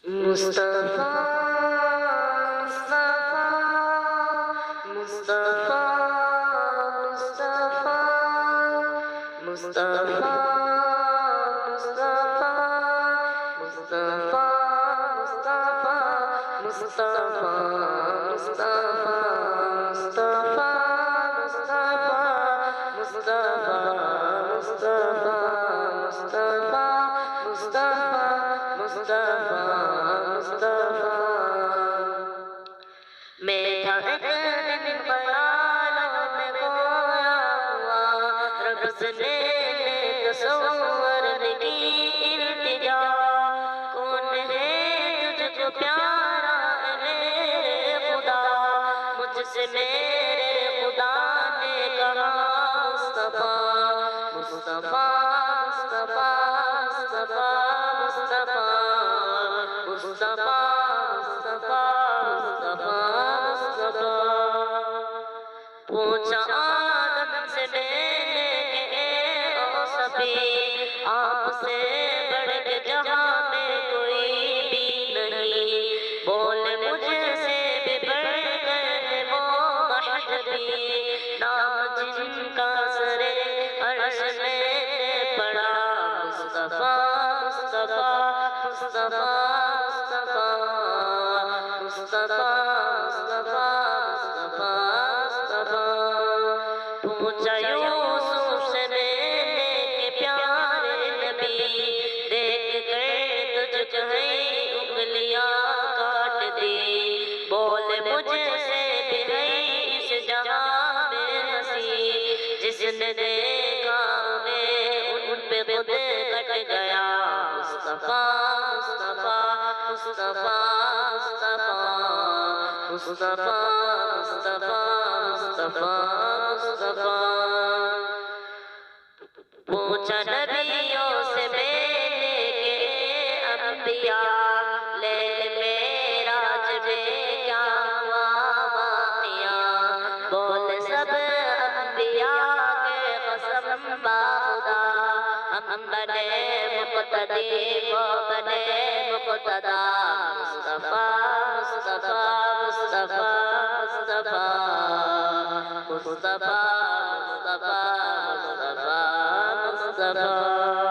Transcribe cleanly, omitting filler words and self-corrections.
مصطفیٰ مصطفیٰ مصطفیٰ مصطفیٰ مصطفیٰ مصطفیٰ مصطفیٰ مصطفیٰ میرا ایک دن خیالوں میں کھویا ہوا، رب سے نے تصور کی التجا، کون ہے تجھ کو پیارا اے میرے خدا، مجھ سے میرے خدا نے کہا مصطفیٰ مصطفیٰ مصطفیٰ مصطفیٰ مصطفیٰ پوچھا آدم سے میں نے کہ او سبھی، آپ سے بڑھ کے جہاں میں کوئی بھی نہیں، بولے مجھ سے بھی بڑھ گئے وہ مہدی، نام جن کا سرے عرش میں پڑا مصطفیٰ مصطفیٰ مصطفیٰ مصطفیٰ مصطفیٰ پوچھا یوسف سے میں نے کہ پیارے نبی، دیکھ کر تجھ کہیں انگلیاں کاٹ دی، بولے مجھ سے بھی نہیں اس جہاں میں ہنسی، جس نے دیکھا انہیں ان پہ خود کٹ گیا مصطفیٰ مصطفیٰ مصطفیٰ مصطفیٰ مصطفیٰ مصطفیٰ پوچھا نبیوں سے میں نے کہ انبیاء لیل معراج میں کیا ہوا واقعہ، بول سب انبیاء کے قسم باخدا، ہم بنے مقتدی وہ بنے مقتدا مصطفیٰ مصطفیٰ مصطفیٰ